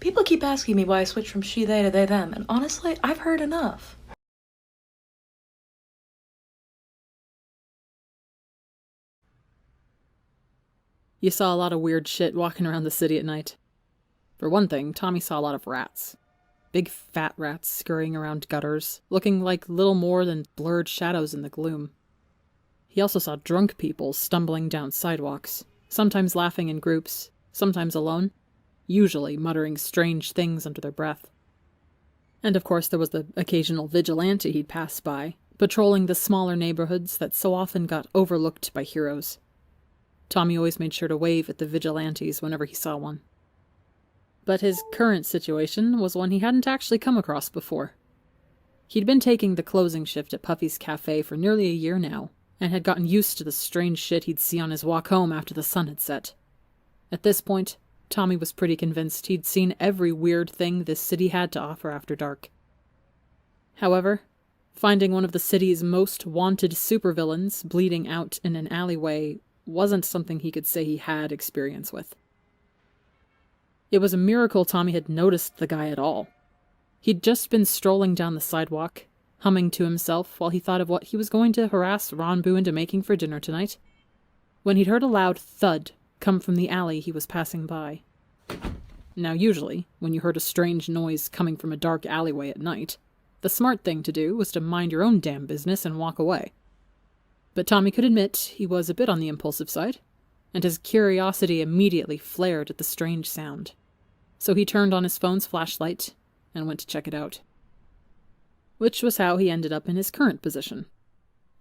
People keep asking me why I switched from she, they to they, them, and honestly, I've heard enough. You saw a lot of weird shit walking around the city at night. For one thing, Tommy saw a lot of rats. Big fat rats scurrying around gutters, looking like little more than blurred shadows in the gloom. He also saw drunk people stumbling down sidewalks, sometimes laughing in groups, sometimes alone, usually muttering strange things under their breath. And of course there was the occasional vigilante he'd pass by, patrolling the smaller neighborhoods that so often got overlooked by heroes. Tommy always made sure to wave at the vigilantes whenever he saw one. But his current situation was one he hadn't actually come across before. He'd been taking the closing shift at Puffy's cafe for nearly a year now, and had gotten used to the strange shit he'd see on his walk home after the sun had set. At this point, Tommy was pretty convinced he'd seen every weird thing this city had to offer after dark. However, finding one of the city's most wanted supervillains bleeding out in an alleyway wasn't something he could say he had experience with. It was a miracle Tommy had noticed the guy at all. He'd just been strolling down the sidewalk, humming to himself while he thought of what he was going to harass Ronbu into making for dinner tonight, when he'd heard a loud thud come from the alley he was passing by. Now usually, when you heard a strange noise coming from a dark alleyway at night, the smart thing to do was to mind your own damn business and walk away. But Tommy could admit he was a bit on the impulsive side, and his curiosity immediately flared at the strange sound. So he turned on his phone's flashlight and went to check it out. Which was how he ended up in his current position,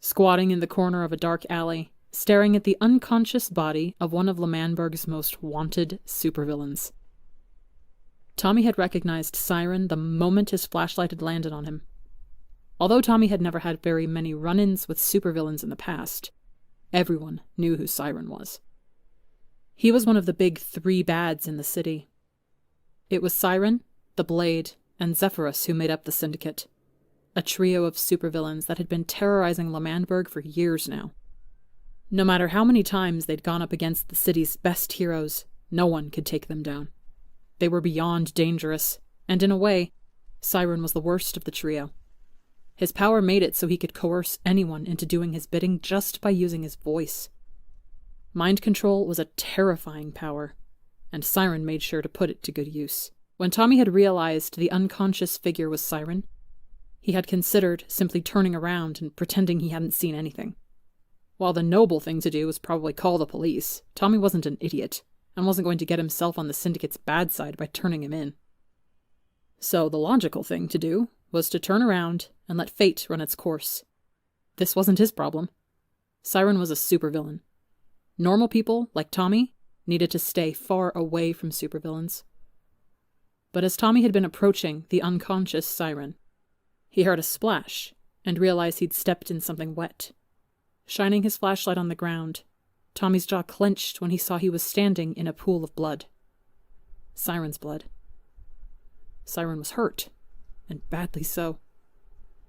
squatting in the corner of a dark alley, staring at the unconscious body of one of L'Manberg's most wanted supervillains. Tommy had recognized Siren the moment his flashlight had landed on him. Although Tommy had never had very many run-ins with supervillains in the past, everyone knew who Siren was. He was one of the big three bads in the city. It was Siren, the Blade, and Zephyrus who made up the Syndicate, a trio of supervillains that had been terrorizing L'Manberg for years now. No matter how many times they'd gone up against the city's best heroes, no one could take them down. They were beyond dangerous, and in a way, Siren was the worst of the trio. His power made it so he could coerce anyone into doing his bidding just by using his voice. Mind control was a terrifying power, and Siren made sure to put it to good use. When Tommy had realized the unconscious figure was Siren, he had considered simply turning around and pretending he hadn't seen anything. While the noble thing to do was probably call the police, Tommy wasn't an idiot, and wasn't going to get himself on the Syndicate's bad side by turning him in. So the logical thing to do was to turn around and let fate run its course. This wasn't his problem. Siren was a supervillain. Normal people, like Tommy, needed to stay far away from supervillains. But as Tommy had been approaching the unconscious Siren, he heard a splash and realized he'd stepped in something wet. Shining his flashlight on the ground, Tommy's jaw clenched when he saw he was standing in a pool of blood. Siren's blood. Siren was hurt, and badly so.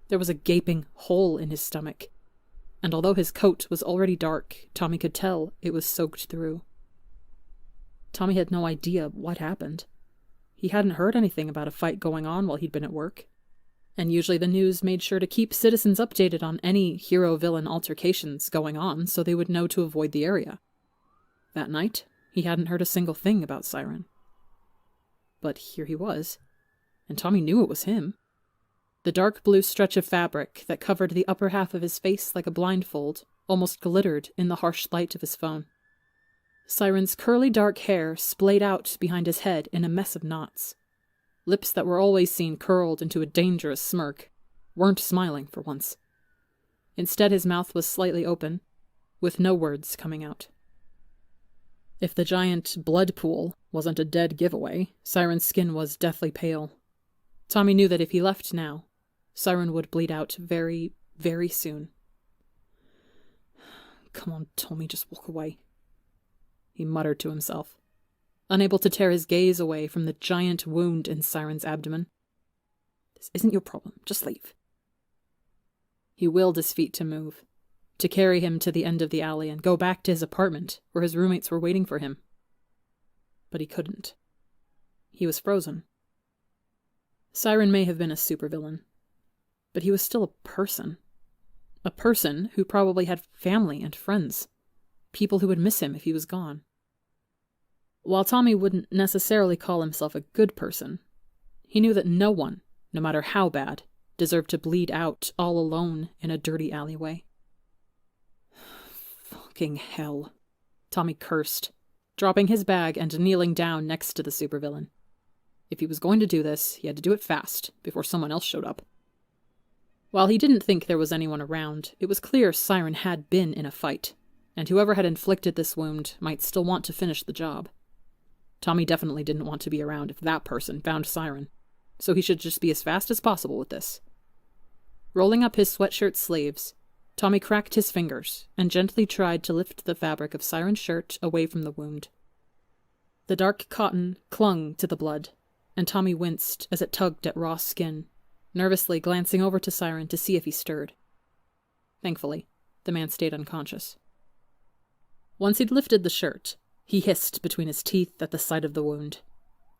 There was a gaping hole in his stomach, and although his coat was already dark, Tommy could tell it was soaked through. Tommy had no idea what happened. He hadn't heard anything about a fight going on while he'd been at work, and usually the news made sure to keep citizens updated on any hero-villain altercations going on so they would know to avoid the area. That night, he hadn't heard a single thing about Siren. But here he was, and Tommy knew it was him. The dark blue stretch of fabric that covered the upper half of his face like a blindfold almost glittered in the harsh light of his phone. Siren's curly dark hair splayed out behind his head in a mess of knots. Lips that were always seen curled into a dangerous smirk weren't smiling for once. Instead, his mouth was slightly open, with no words coming out. If the giant blood pool wasn't a dead giveaway, Siren's skin was deathly pale. Tommy knew that if he left now, Siren would bleed out very, very soon. "Come on, Tommy, just walk away," he muttered to himself, unable to tear his gaze away from the giant wound in Siren's abdomen. "This isn't your problem. Just leave." He willed his feet to move, to carry him to the end of the alley and go back to his apartment where his roommates were waiting for him. But he couldn't. He was frozen. Siren may have been a supervillain, but he was still a person. A person who probably had family and friends. People who would miss him if he was gone. While Tommy wouldn't necessarily call himself a good person, he knew that no one, no matter how bad, deserved to bleed out all alone in a dirty alleyway. Fucking hell, Tommy cursed, dropping his bag and kneeling down next to the supervillain. If he was going to do this, he had to do it fast, before someone else showed up. While he didn't think there was anyone around, it was clear Siren had been in a fight, and whoever had inflicted this wound might still want to finish the job. Tommy definitely didn't want to be around if that person found Siren, so he should just be as fast as possible with this. Rolling up his sweatshirt sleeves, Tommy cracked his fingers and gently tried to lift the fabric of Siren's shirt away from the wound. The dark cotton clung to the blood, and Tommy winced as it tugged at raw skin, nervously glancing over to Siren to see if he stirred. Thankfully, the man stayed unconscious. Once he'd lifted the shirt, he hissed between his teeth at the sight of the wound.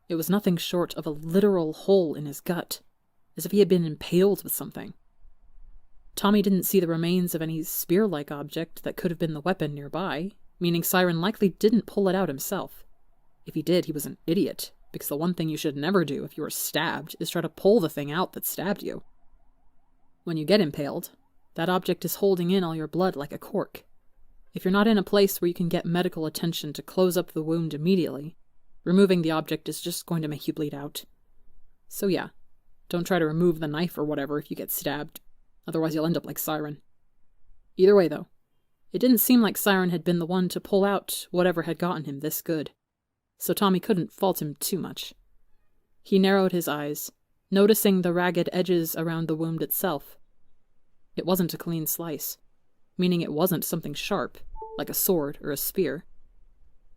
It was nothing short of a literal hole in his gut, as if he had been impaled with something. Tommy didn't see the remains of any spear-like object that could have been the weapon nearby, meaning Siren likely didn't pull it out himself. If he did, he was an idiot, because the one thing you should never do if you were stabbed is try to pull the thing out that stabbed you. When you get impaled, that object is holding in all your blood like a cork. If you're not in a place where you can get medical attention to close up the wound immediately, removing the object is just going to make you bleed out. So yeah, don't try to remove the knife or whatever if you get stabbed, otherwise you'll end up like Siren. Either way though, it didn't seem like Siren had been the one to pull out whatever had gotten him this good, so Tommy couldn't fault him too much. He narrowed his eyes, noticing the ragged edges around the wound itself. It wasn't a clean slice, meaning it wasn't something sharp, like a sword or a spear.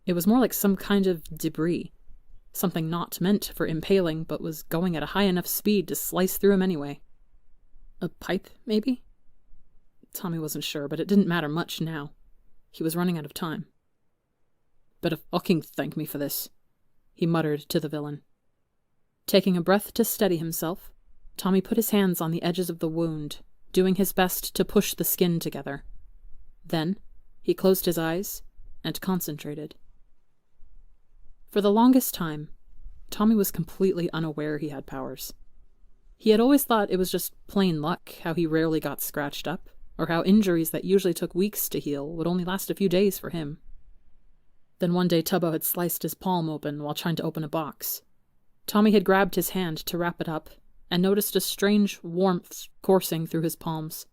It was more like some kind of debris, something not meant for impaling but was going at a high enough speed to slice through him anyway. A pipe, maybe? Tommy wasn't sure, but it didn't matter much now. He was running out of time. "Better fucking thank me for this," he muttered to the villain. Taking a breath to steady himself, Tommy put his hands on the edges of the wound, doing his best to push the skin together. Then, he closed his eyes and concentrated. For the longest time, Tommy was completely unaware he had powers. He had always thought it was just plain luck how he rarely got scratched up, or how injuries that usually took weeks to heal would only last a few days for him. Then one day Tubbo had sliced his palm open while trying to open a box. Tommy had grabbed his hand to wrap it up, and noticed a strange warmth coursing through his palms.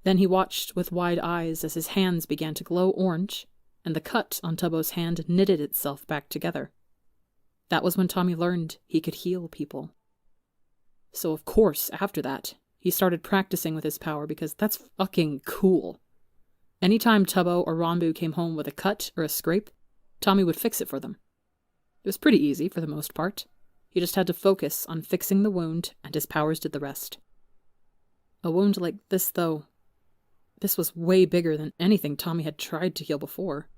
Then he watched with wide eyes as his hands began to glow orange, and the cut on Tubbo's hand knitted itself back together. That was when Tommy learned he could heal people. So of course, after that, he started practicing with his power because that's fucking cool. Anytime Tubbo or Rambu came home with a cut or a scrape, Tommy would fix it for them. It was pretty easy for the most part. He just had to focus on fixing the wound, and his powers did the rest. A wound like this, though, this was way bigger than anything Tommy had tried to heal before.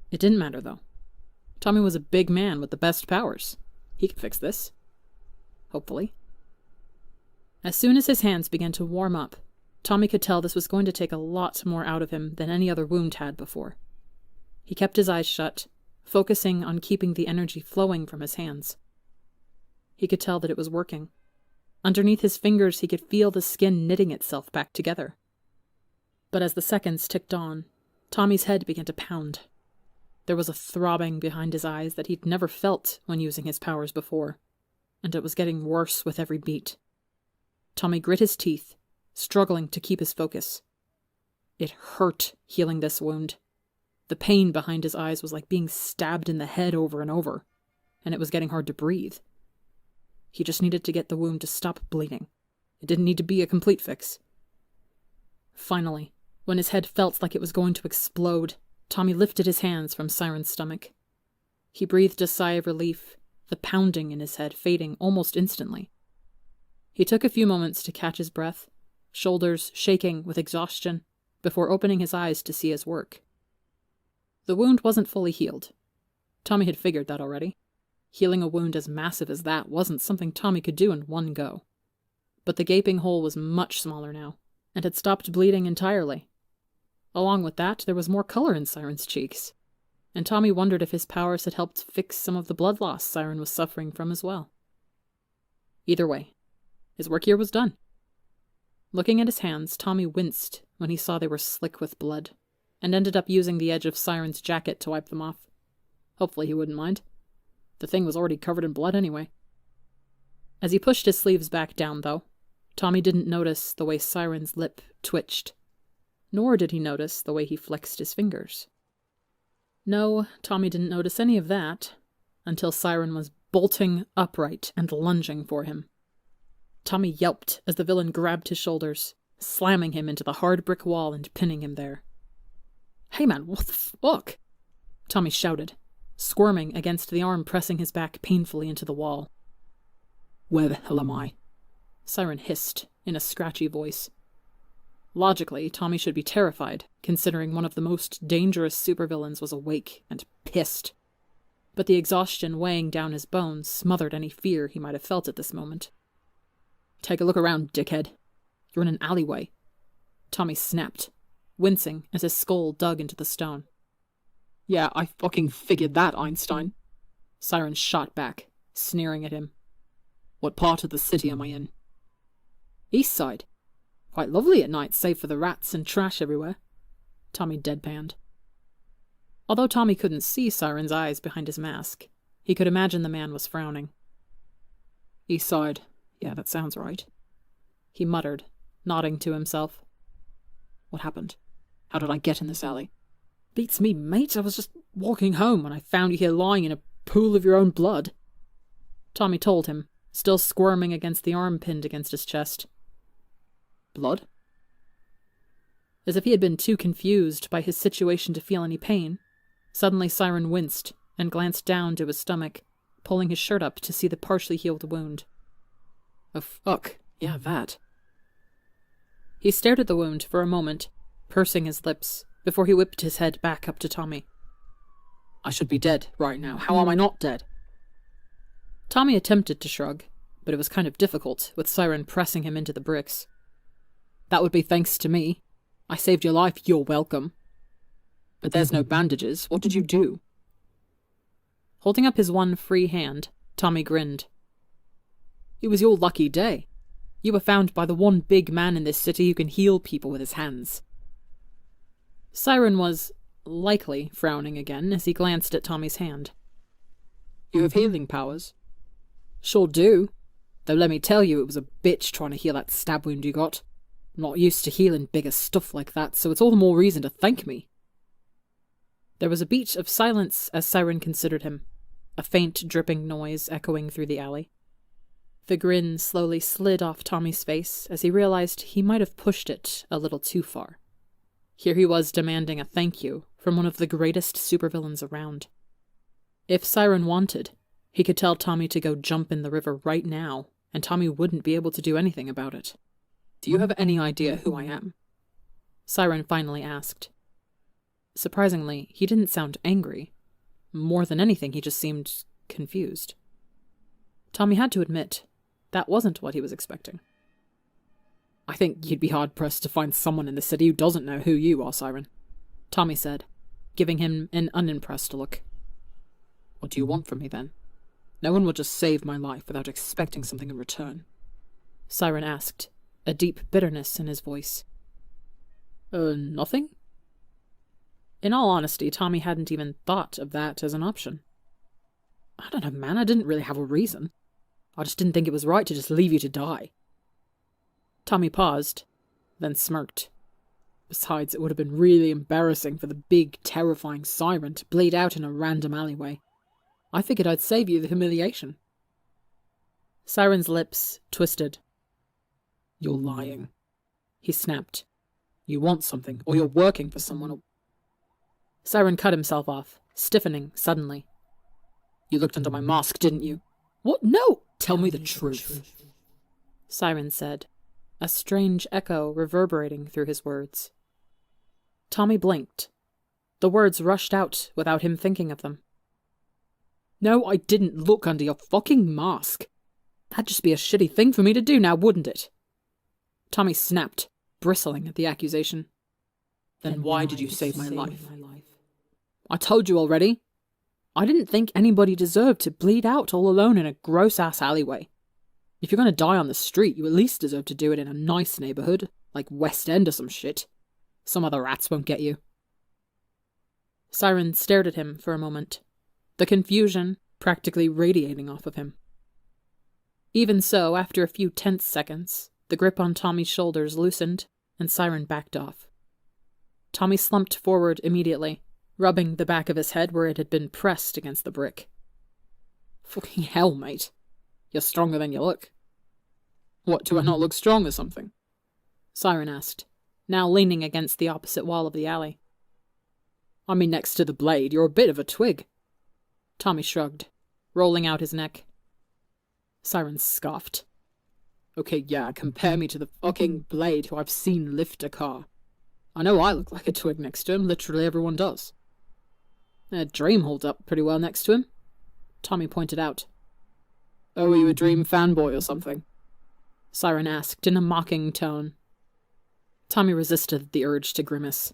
It didn't matter, though. Tommy was a big man with the best powers. He could fix this. Hopefully. As soon as his hands began to warm up, Tommy could tell this was going to take a lot more out of him than any other wound had before. He kept his eyes shut, focusing on keeping the energy flowing from his hands. He could tell that it was working. Underneath his fingers, he could feel the skin knitting itself back together. But as the seconds ticked on, Tommy's head began to pound. There was a throbbing behind his eyes that he'd never felt when using his powers before, and it was getting worse with every beat. Tommy grit his teeth, struggling to keep his focus. It hurt healing this wound. The pain behind his eyes was like being stabbed in the head over and over, and it was getting hard to breathe. He just needed to get the wound to stop bleeding. It didn't need to be a complete fix. Finally, when his head felt like it was going to explode, Tommy lifted his hands from Siren's stomach. He breathed a sigh of relief, the pounding in his head fading almost instantly. He took a few moments to catch his breath, shoulders shaking with exhaustion, before opening his eyes to see his work. The wound wasn't fully healed. Tommy had figured that already. Healing a wound as massive as that wasn't something Tommy could do in one go. But the gaping hole was much smaller now, and had stopped bleeding entirely. Along with that, there was more color in Siren's cheeks, and Tommy wondered if his powers had helped fix some of the blood loss Siren was suffering from as well. Either way, his work here was done. Looking at his hands, Tommy winced when he saw they were slick with blood, and ended up using the edge of Siren's jacket to wipe them off. Hopefully he wouldn't mind. The thing was already covered in blood anyway. As he pushed his sleeves back down, though, Tommy didn't notice the way Siren's lip twitched, nor did he notice the way he flexed his fingers. No, Tommy didn't notice any of that, until Siren was bolting upright and lunging for him. Tommy yelped as the villain grabbed his shoulders, slamming him into the hard brick wall and pinning him there. "Hey man, what the fuck?" Tommy shouted, squirming against the arm pressing his back painfully into the wall. "Where the hell am I?" Siren hissed in a scratchy voice. Logically, Tommy should be terrified, considering one of the most dangerous supervillains was awake and pissed. But the exhaustion weighing down his bones smothered any fear he might have felt at this moment. "Take a look around, dickhead. You're in an alleyway." Tommy snapped, wincing as his skull dug into the stone. "Yeah, I fucking figured that, Einstein." Siren shot back, sneering at him. "What part of the city am I in?" "East side. Quite lovely at night, save for the rats and trash everywhere." Tommy deadpanned. Although Tommy couldn't see Siren's eyes behind his mask, he could imagine the man was frowning. "East side. Yeah, that sounds right," he muttered, nodding to himself. "What happened? How did I get in this alley?" "Beats me, mate. I was just walking home when I found you here lying in a pool of your own blood," Tommy told him, still squirming against the arm pinned against his chest. "Blood?" As if he had been too confused by his situation to feel any pain, suddenly Siren winced and glanced down to his stomach, pulling his shirt up to see the partially healed wound. "Oh fuck, yeah, that." He stared at the wound for a moment, pursing his lips, before he whipped his head back up to Tommy. "I should be dead right now. How am I not dead?" Tommy attempted to shrug, but it was kind of difficult, with Siren pressing him into the bricks. "That would be thanks to me. I saved your life, you're welcome." "But there's no bandages. What did you do?" Holding up his one free hand, Tommy grinned. "It was your lucky day. You were found by the one big man in this city who can heal people with his hands." Siren was likely frowning again as he glanced at Tommy's hand. "You have healing powers?" "Sure do. Though let me tell you, it was a bitch trying to heal that stab wound you got. I'm not used to healing bigger stuff like that, so it's all the more reason to thank me." There was a beat of silence as Siren considered him, a faint dripping noise echoing through the alley. The grin slowly slid off Tommy's face as he realized he might have pushed it a little too far. Here he was demanding a thank you from one of the greatest supervillains around. If Siren wanted, he could tell Tommy to go jump in the river right now, and Tommy wouldn't be able to do anything about it. "Do you have any idea who I am?" Siren finally asked. Surprisingly, he didn't sound angry. More than anything, he just seemed confused. Tommy had to admit, that wasn't what he was expecting. "I think you'd be hard-pressed to find someone in the city who doesn't know who you are, Siren," Tommy said, giving him an unimpressed look. "What do you want from me, then? No one will just save my life without expecting something in return," Siren asked, a deep bitterness in his voice. Nothing?" In all honesty, Tommy hadn't even thought of that as an option. "I don't know, man, I didn't really have a reason. I just didn't think it was right to just leave you to die." Tommy paused, then smirked. Besides, it would have been really embarrassing for the big, terrifying Siren to bleed out in a random alleyway. I figured I'd save you the humiliation. Siren's lips twisted. "You're lying," he snapped. "You want something, or you're working for someone, or—" Siren cut himself off, stiffening suddenly. "You looked under my mask, didn't you?" "What? No! Tell me the truth," Siren said, a strange echo reverberating through his words. Tommy blinked. The words rushed out without him thinking of them. No, I didn't look under your fucking mask. That'd just be a shitty thing for me to do now, wouldn't it? Tommy snapped, bristling at the accusation. Then why did you save my life? I told you already. I didn't think anybody deserved to bleed out all alone in a gross-ass alleyway. If you're going to die on the street, you at least deserve to do it in a nice neighborhood, like West End or some shit. Some other rats won't get you. Siren stared at him for a moment, the confusion practically radiating off of him. Even so, after a few tense seconds, the grip on Tommy's shoulders loosened, and Siren backed off. Tommy slumped forward immediately, rubbing the back of his head where it had been pressed against the brick. Fucking hell, mate. You're stronger than you look. What, do I not look strong or something? Siren asked, now leaning against the opposite wall of the alley. I mean, next to the blade, you're a bit of a twig. Tommy shrugged, rolling out his neck. Siren scoffed. Okay, yeah, compare me to the fucking blade who I've seen lift a car. I know I look like a twig next to him, literally everyone does. Dream holds up pretty well next to him, Tommy pointed out. Oh, are you a Dream fanboy or something? Siren asked in a mocking tone. Tommy resisted the urge to grimace.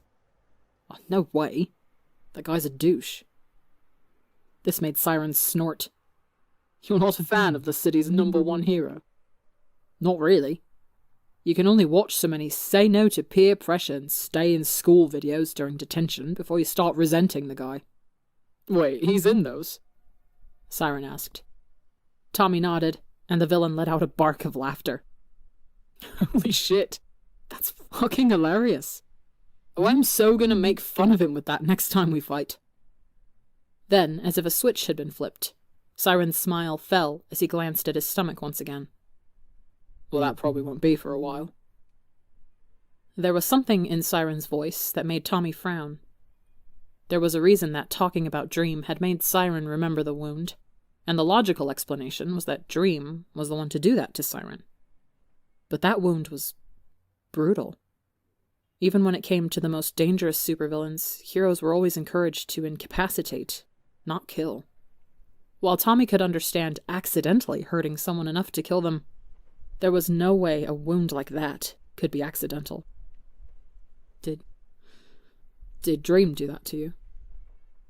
Oh, no way. That guy's a douche. This made Siren snort. You're not a fan of the city's #1 hero? Not really. You can only watch so many say no to peer pressure and stay in school videos during detention before you start resenting the guy. Wait, he's in those? Siren asked. Tommy nodded, and the villain let out a bark of laughter. Holy shit, that's fucking hilarious. Oh, I'm so gonna make fun of him with that next time we fight. Then, as if a switch had been flipped, Siren's smile fell as he glanced at his stomach once again. Well, that probably won't be for a while. There was something in Siren's voice that made Tommy frown. There was a reason that talking about Dream had made Siren remember the wound, and the logical explanation was that Dream was the one to do that to Siren. But that wound was brutal. Even when it came to the most dangerous supervillains, heroes were always encouraged to incapacitate, not kill. While Tommy could understand accidentally hurting someone enough to kill them, there was no way a wound like that could be accidental. Did Dream do that to you?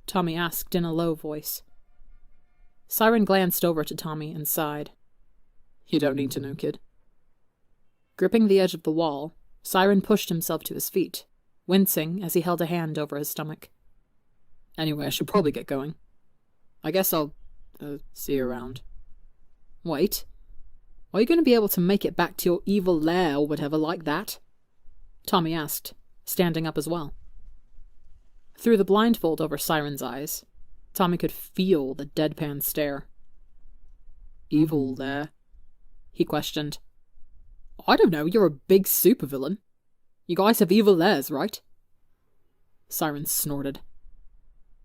Tommy asked in a low voice. Siren glanced over to Tommy and sighed. You don't need to know, kid. Gripping the edge of the wall, Siren pushed himself to his feet, wincing as he held a hand over his stomach. Anyway, I should probably get going. I guess I'll, see you around. Wait. Are you going to be able to make it back to your evil lair or whatever like that? Tommy asked, standing up as well. Through the blindfold over Siren's eyes, Tommy could feel the deadpan stare. Evil lair? He questioned. I don't know, you're a big supervillain. You guys have evil lairs, right? Siren snorted.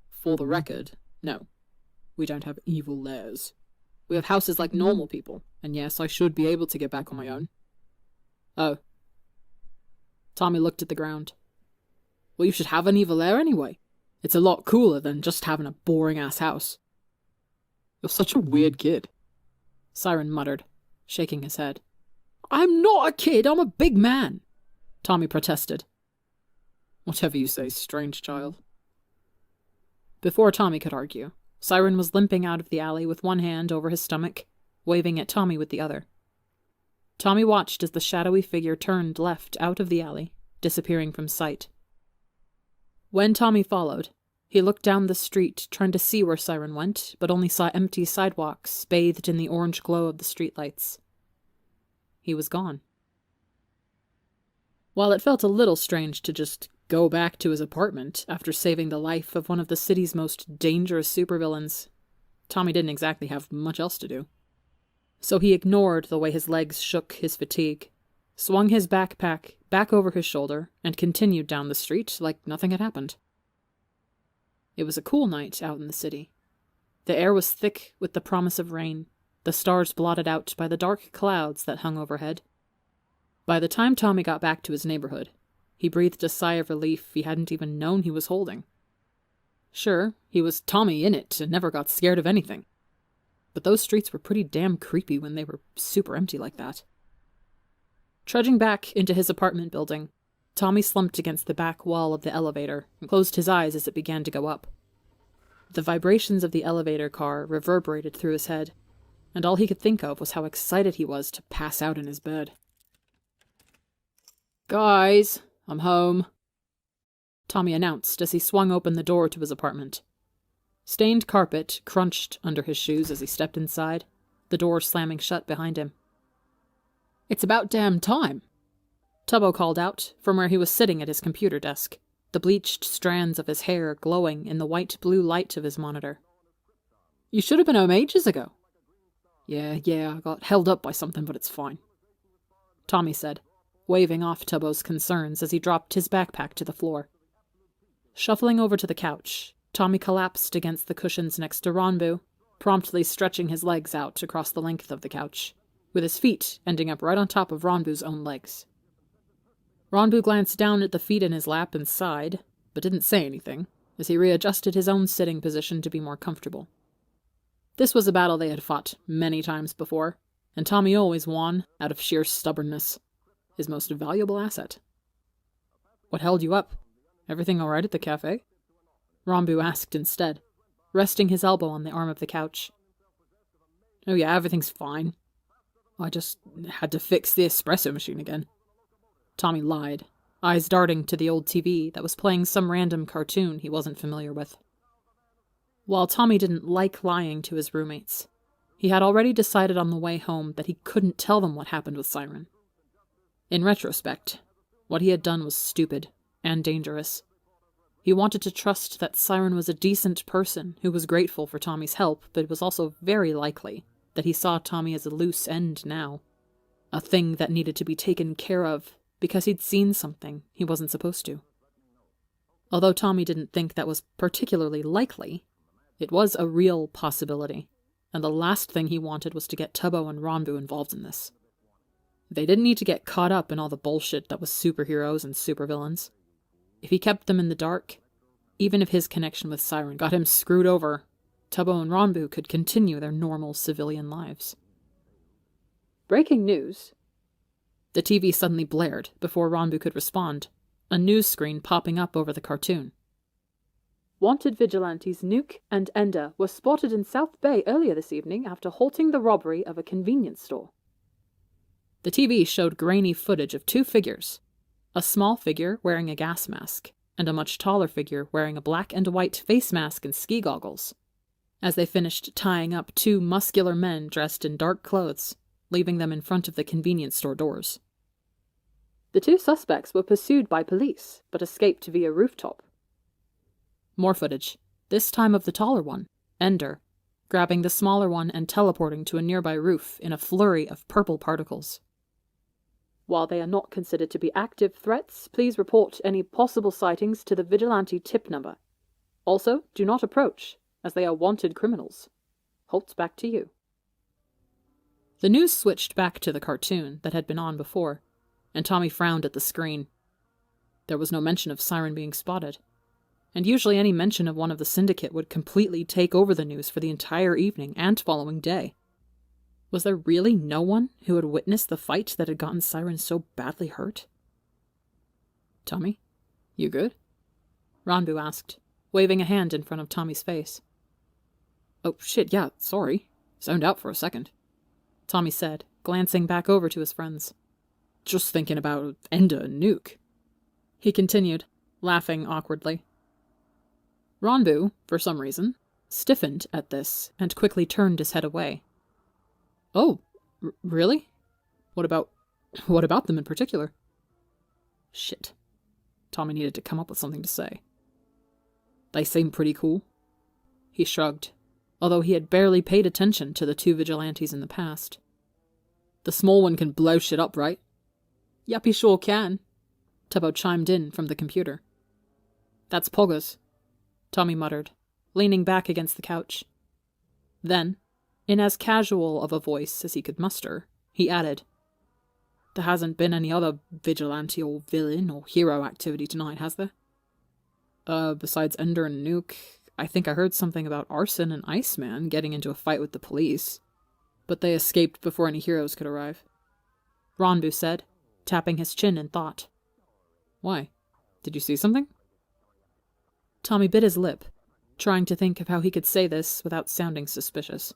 For the record, no. We don't have evil lairs. We have houses like normal people, and yes, I should be able to get back on my own. Oh. Tommy looked at the ground. Well, you should have an evil lair anyway. It's a lot cooler than just having a boring-ass house. You're such a weird kid, Siren muttered, shaking his head. I'm not a kid, I'm a big man, Tommy protested. Whatever you say, strange child. Before Tommy could argue, Siren was limping out of the alley with one hand over his stomach, waving at Tommy with the other. Tommy watched as the shadowy figure turned left out of the alley, disappearing from sight. When Tommy followed, he looked down the street trying to see where Siren went, but only saw empty sidewalks bathed in the orange glow of the streetlights. He was gone. While it felt a little strange to just go back to his apartment after saving the life of one of the city's most dangerous supervillains, Tommy didn't exactly have much else to do. So he ignored the way his legs shook his fatigue, swung his backpack back over his shoulder, and continued down the street like nothing had happened. It was a cool night out in the city. The air was thick with the promise of rain, the stars blotted out by the dark clouds that hung overhead. By the time Tommy got back to his neighborhood, he breathed a sigh of relief he hadn't even known he was holding. Sure, he was Tommyinnit and never got scared of anything. But those streets were pretty damn creepy when they were super empty like that. Trudging back into his apartment building, Tommy slumped against the back wall of the elevator and closed his eyes as it began to go up. The vibrations of the elevator car reverberated through his head, and all he could think of was how excited he was to pass out in his bed. "Guys, I'm home," Tommy announced as he swung open the door to his apartment. Stained carpet crunched under his shoes as he stepped inside, the door slamming shut behind him. "It's about damn time," Tubbo called out from where he was sitting at his computer desk, the bleached strands of his hair glowing in the white-blue light of his monitor. "You should have been home ages ago." Yeah, I got held up by something, but it's fine," Tommy said, waving off Tubbo's concerns as he dropped his backpack to the floor. Shuffling over to the couch, Tommy collapsed against the cushions next to Ronbu, promptly stretching his legs out across the length of the couch, with his feet ending up right on top of Ronbu's own legs. Ronbu glanced down at the feet in his lap and sighed, but didn't say anything, as he readjusted his own sitting position to be more comfortable. This was a battle they had fought many times before, and Tommy always won out of sheer stubbornness, his most valuable asset. "What held you up? Everything all right at the cafe?" Ronbu asked instead, resting his elbow on the arm of the couch. "Oh yeah, everything's fine. I just had to fix the espresso machine again," Tommy lied, eyes darting to the old TV that was playing some random cartoon he wasn't familiar with. While Tommy didn't like lying to his roommates, he had already decided on the way home that he couldn't tell them what happened with Siren. In retrospect, what he had done was stupid and dangerous. He wanted to trust that Siren was a decent person who was grateful for Tommy's help, but it was also very likely that he saw Tommy as a loose end now, a thing that needed to be taken care of because he'd seen something he wasn't supposed to. Although Tommy didn't think that was particularly likely, it was a real possibility, and the last thing he wanted was to get Tubbo and Ronbu involved in this. They didn't need to get caught up in all the bullshit that was superheroes and supervillains. If he kept them in the dark, even if his connection with Siren got him screwed over, Tubbo and Ronbu could continue their normal civilian lives. Breaking news. The TV suddenly blared before Ronbu could respond, a news screen popping up over the cartoon. "Wanted vigilantes Nuke and Ender were spotted in South Bay earlier this evening after halting the robbery of a convenience store." The TV showed grainy footage of two figures, a small figure wearing a gas mask, and a much taller figure wearing a black and white face mask and ski goggles, as they finished tying up two muscular men dressed in dark clothes, leaving them in front of the convenience store doors. The two suspects were pursued by police, but escaped via rooftop. More footage, this time of the taller one, Ender, grabbing the smaller one and teleporting to a nearby roof in a flurry of purple particles. "While they are not considered to be active threats, please report any possible sightings to the vigilante tip number. Also, do not approach, as they are wanted criminals. Holt, back to you." The news switched back to the cartoon that had been on before, and Tommy frowned at the screen. There was no mention of Siren being spotted, and usually any mention of one of the syndicate would completely take over the news for the entire evening and following day. Was there really no one who had witnessed the fight that had gotten Siren so badly hurt? "Tommy, you good?" Ronbu asked, waving a hand in front of Tommy's face. "Oh shit, yeah, sorry. Zoned out for a second," Tommy said, glancing back over to his friends. "Just thinking about Ender and Nuke." He continued, laughing awkwardly. Ronbu, for some reason, stiffened at this and quickly turned his head away. "Oh, really? What about them in particular?" Shit. Tommy needed to come up with something to say. "They seem pretty cool." He shrugged, although he had barely paid attention to the two vigilantes in the past. "The small one can blow shit up, right?" "Yup, he sure can," Tubbo chimed in from the computer. "That's Poggers," Tommy muttered, leaning back against the couch. Then, in as casual of a voice as he could muster, he added, "There hasn't been any other vigilante or villain or hero activity tonight, has there? Besides Ender and Nuke, I think I heard something about Arson and Iceman getting into a fight with the police. But they escaped before any heroes could arrive. Ronbu said, tapping his chin in thought. Why? Did you see something? Tommy bit his lip, trying to think of how he could say this without sounding suspicious.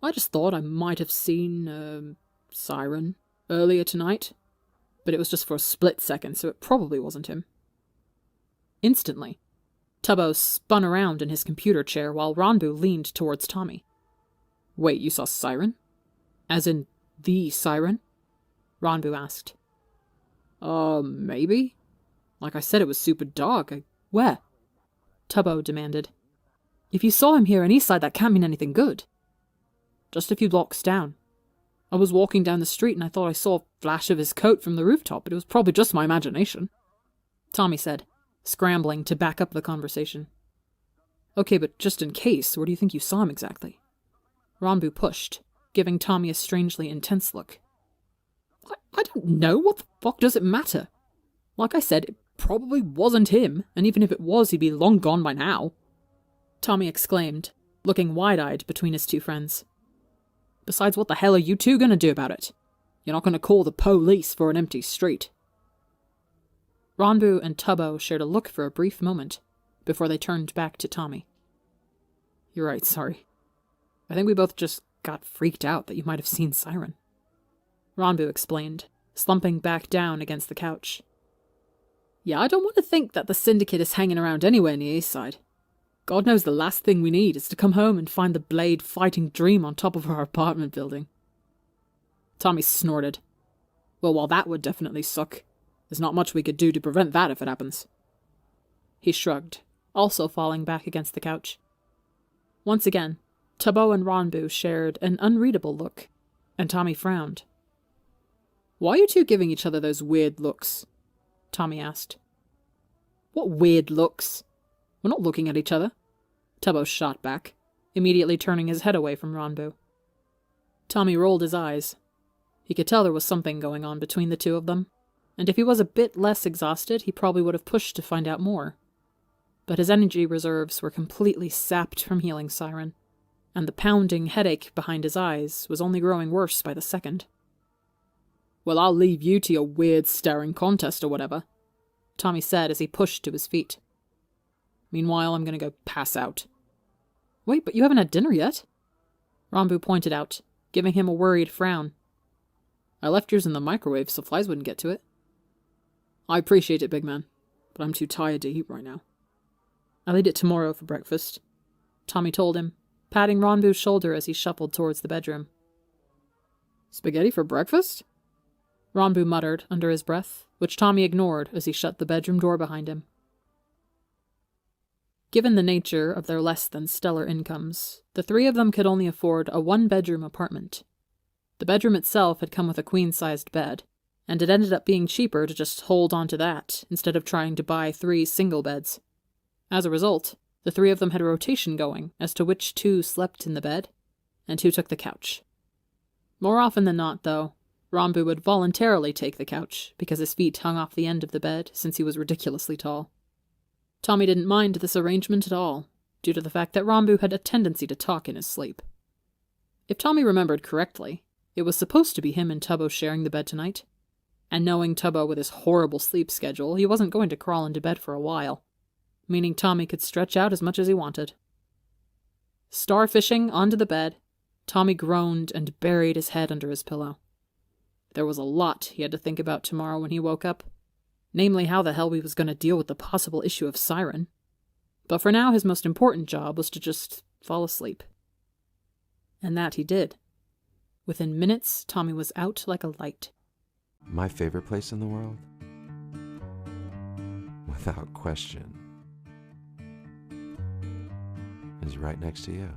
I just thought I might have seen, Siren earlier tonight, but it was just for a split second, so it probably wasn't him. Instantly, Tubbo spun around in his computer chair while Ronbu leaned towards Tommy. Wait, you saw Siren? As in, the Siren? Ronbu asked. Maybe? Like I said, it was super dark. Where? Tubbo demanded. If you saw him here in Eastside, that can't mean anything good. Just a few blocks down. I was walking down the street and I thought I saw a flash of his coat from the rooftop, but it was probably just my imagination. Tommy said, scrambling to back up the conversation. Okay, but just in case, where do you think you saw him exactly? Ronbu pushed, giving Tommy a strangely intense look. I don't know. What the fuck does it matter? Like I said, it probably wasn't him, and even if it was, he'd be long gone by now. Tommy exclaimed, looking wide-eyed between his two friends. Besides, what the hell are you two gonna do about it? You're not gonna call the police for an empty street. Ronbu and Tubbo shared a look for a brief moment, before they turned back to Tommy. You're right, sorry. I think we both just got freaked out that you might have seen Siren. Ronbu explained, slumping back down against the couch. Yeah, I don't want to think that the Syndicate is hanging around anywhere near Eastside. God knows the last thing we need is to come home and find the Blade fighting Dream on top of our apartment building. Tommy snorted. Well, while that would definitely suck, there's not much we could do to prevent that if it happens. He shrugged, also falling back against the couch. Once again, Tubbo and Ronbu shared an unreadable look, and Tommy frowned. Why are you two giving each other those weird looks? Tommy asked. What weird looks? We're not looking at each other. Tubbo shot back, immediately turning his head away from Ronbu. Tommy rolled his eyes. He could tell there was something going on between the two of them, and if he was a bit less exhausted, he probably would have pushed to find out more. But his energy reserves were completely sapped from healing Siren, and the pounding headache behind his eyes was only growing worse by the second. Well, I'll leave you to your weird staring contest or whatever, Tommy said as he pushed to his feet. Meanwhile, I'm gonna go pass out. Wait, but you haven't had dinner yet? Ronbu pointed out, giving him a worried frown. I left yours in the microwave so flies wouldn't get to it. I appreciate it, big man, but I'm too tired to eat right now. I'll eat it tomorrow for breakfast, Tommy told him, patting Ronbu's shoulder as he shuffled towards the bedroom. Spaghetti for breakfast? Ronbu muttered under his breath, which Tommy ignored as he shut the bedroom door behind him. Given the nature of their less than stellar incomes, the three of them could only afford a one-bedroom apartment. The bedroom itself had come with a queen-sized bed, and it ended up being cheaper to just hold on to that instead of trying to buy 3 single beds. As a result, the three of them had a rotation going as to which two slept in the bed, and who took the couch. More often than not, though, Ronbu would voluntarily take the couch because his feet hung off the end of the bed since he was ridiculously tall. Tommy didn't mind this arrangement at all, due to the fact that Ronbu had a tendency to talk in his sleep. If Tommy remembered correctly, it was supposed to be him and Tubbo sharing the bed tonight, and knowing Tubbo with his horrible sleep schedule, he wasn't going to crawl into bed for a while, meaning Tommy could stretch out as much as he wanted. Starfishing onto the bed, Tommy groaned and buried his head under his pillow. There was a lot he had to think about tomorrow when he woke up, namely how the hell he was going to deal with the possible issue of Siren. But for now, his most important job was to just fall asleep. And that he did. Within minutes, Tommy was out like a light. My favorite place in the world? Without question, is right next to you.